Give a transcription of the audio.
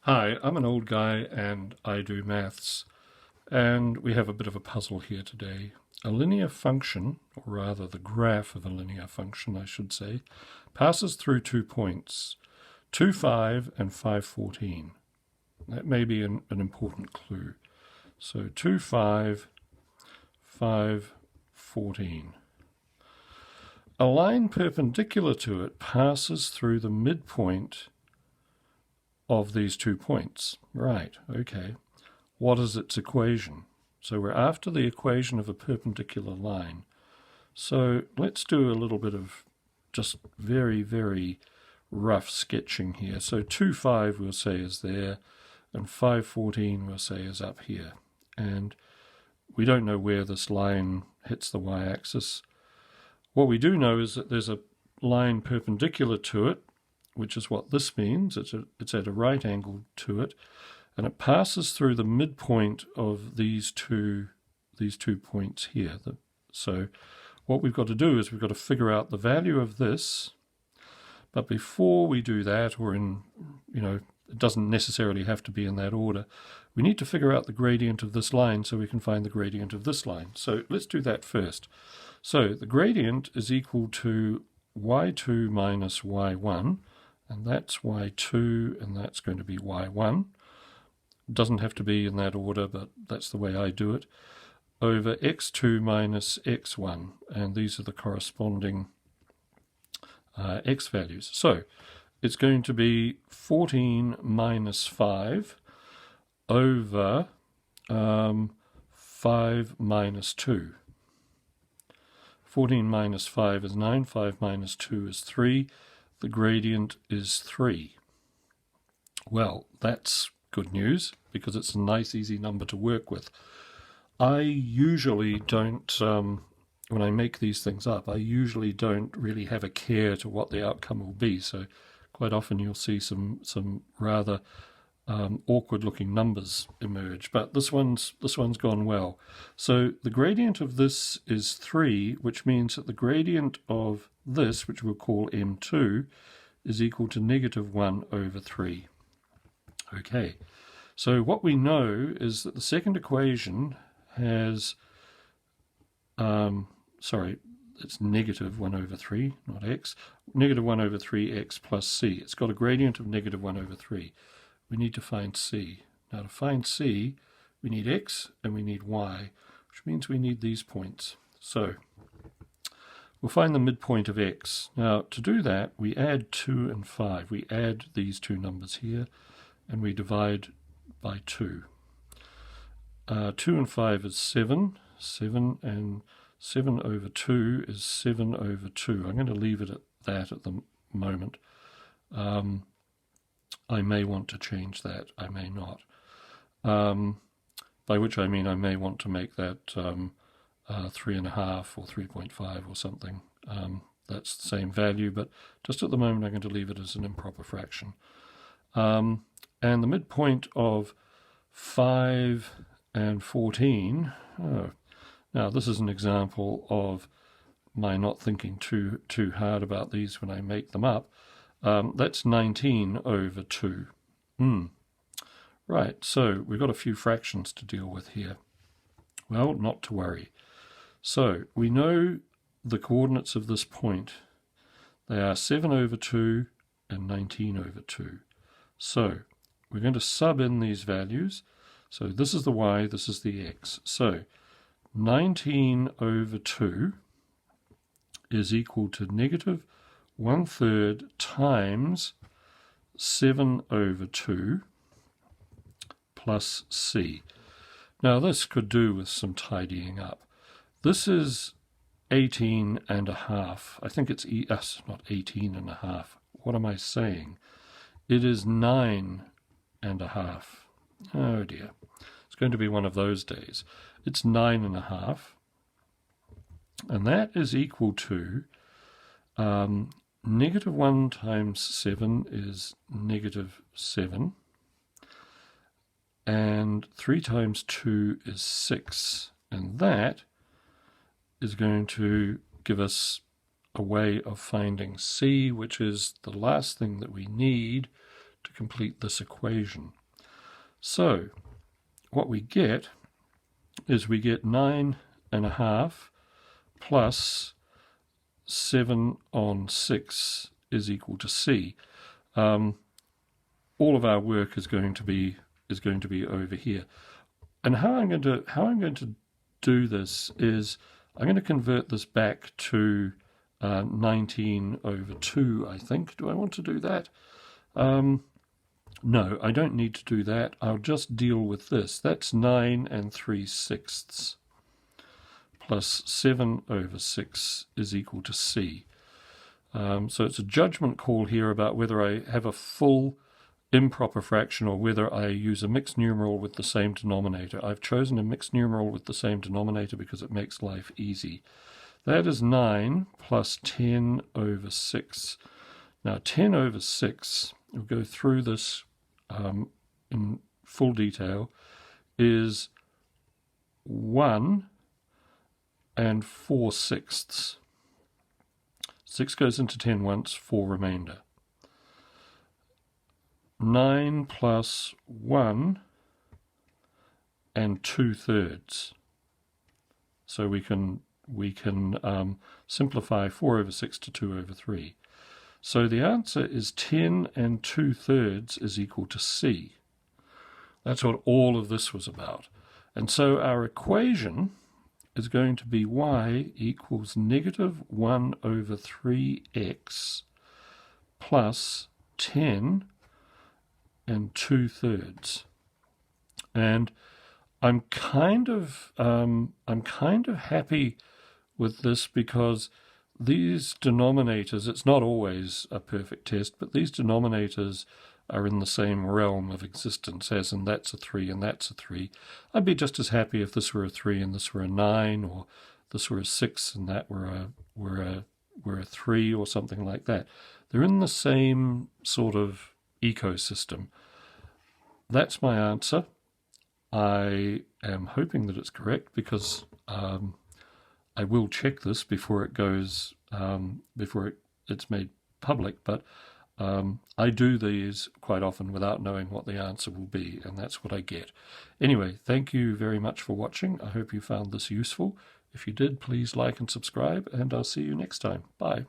Hi, I'm an old guy and I do maths, and we have a bit of a puzzle here today. A linear function, or rather the graph of a linear function, I should say, passes through 2 points, 2, 5 and 5, 14. That may be an important clue. So 2, 5, 5, 14. A line perpendicular to it passes through the midpoint of these 2 points. Right, okay. What is its equation? So we're after the equation of a perpendicular line. So let's do a little bit of just very, very rough sketching here. So 2, 5 we'll say is there, and 5, 14 we'll say is up here. And we don't know where this line hits the y-axis. What we do know is that there's a line perpendicular to it, which is what this means. It's at a right angle to it, and it passes through the midpoint of these two points here. So what we've got to do is we've got to figure out the value of this, but before we do that, or it doesn't necessarily have to be in that order, we need to figure out the gradient of this line so we can find the gradient of this line. So let's do that first. So the gradient is equal to y2 minus y1, and that's y2, and that's going to be y1. It doesn't have to be in that order, but that's the way I do it, over x2 minus x1, and these are the corresponding x values. So it's going to be 14 minus 5 over 5 minus 2. 14 minus 5 is 9, 5 minus 2 is 3. The gradient is 3. Well, that's good news because it's a nice, easy number to work with. I usually don't, when I make these things up, I usually don't really have a care to what the outcome will be. So quite often you'll see some rather awkward-looking numbers emerge, but this one's gone well. So the gradient of this is 3, which means that the gradient of this, which we'll call m2, is equal to negative 1 over 3. Okay, so what we know is that the second equation has, it's negative 1 over 3, not x, negative 1 over 3x plus c. It's got a gradient of negative 1 over 3. We need to find c. Now to find c, we need x and we need y, which means we need these points. So we'll find the midpoint of x. Now to do that, we add 2 and 5. We add these two numbers here and we divide by 2. 2 and 5 is 7. 7 and 7 over 2 is 7 over 2. I'm going to leave it at that at the moment. I may want to change that, I may not. By which I mean I may want to make that 3.5 or 3.5 or something. That's the same value, but just at the moment I'm going to leave it as an improper fraction. And the midpoint of 5 and 14, now this is an example of my not thinking too hard about these when I make them up. That's 19 over 2. Right, so we've got a few fractions to deal with here. Well, not to worry. So we know the coordinates of this point. They are 7 over 2 and 19 over 2. So we're going to sub in these values. So this is the y, this is the x. So 19 over 2 is equal to negative 1/3 times 7 over 2 plus c. Now this could do with some tidying up. This is 18 and a half. I think it's not 18 and a half. What am I saying? It is 9 and a half. Oh dear. It's going to be one of those days. It's 9 and a half. And that is equal to negative 1 times 7 is negative 7. And 3 times 2 is 6. And that is going to give us a way of finding c, which is the last thing that we need to complete this equation. So what we get is we get 9.5 plus 7 on 6 is equal to C. All of our work is going to be over here. And how I'm going to do this is I'm going to convert this back to 19 over 2, I think. Do I want to do that? No, I don't need to do that. I'll just deal with this. That's 9 3/6 plus 7 over 6 is equal to C. So it's a judgment call here about whether I have a full improper fraction or whether I use a mixed numeral with the same denominator. I've chosen a mixed numeral with the same denominator because it makes life easy. That is 9 plus 10 over 6. Now 10 over 6, we'll go through this in full detail, is 1 4/6. 6 goes into 10 once, 4 remainder. 9 plus 1 2/3. So we can simplify 4 over 6 to 2 over 3. So the answer is 10 2/3 is equal to C. That's what all of this was about. And so our equation is going to be y equals -1 over 3x plus 10 2/3. And I'm kind of happy with this because these denominators, it's not always a perfect test, but these denominators are in the same realm of existence, as in that's a 3 and that's a 3. I'd be just as happy if this were a 3 and this were a 9, or this were a 6 and that were a 3, or something like that. They're in the same sort of ecosystem. That's my answer. I am hoping that it's correct because I will check this before it goes, it's made public, but I do these quite often without knowing what the answer will be, and that's what I get. Anyway, thank you very much for watching. I hope you found this useful. If you did, please like and subscribe, and I'll see you next time. Bye.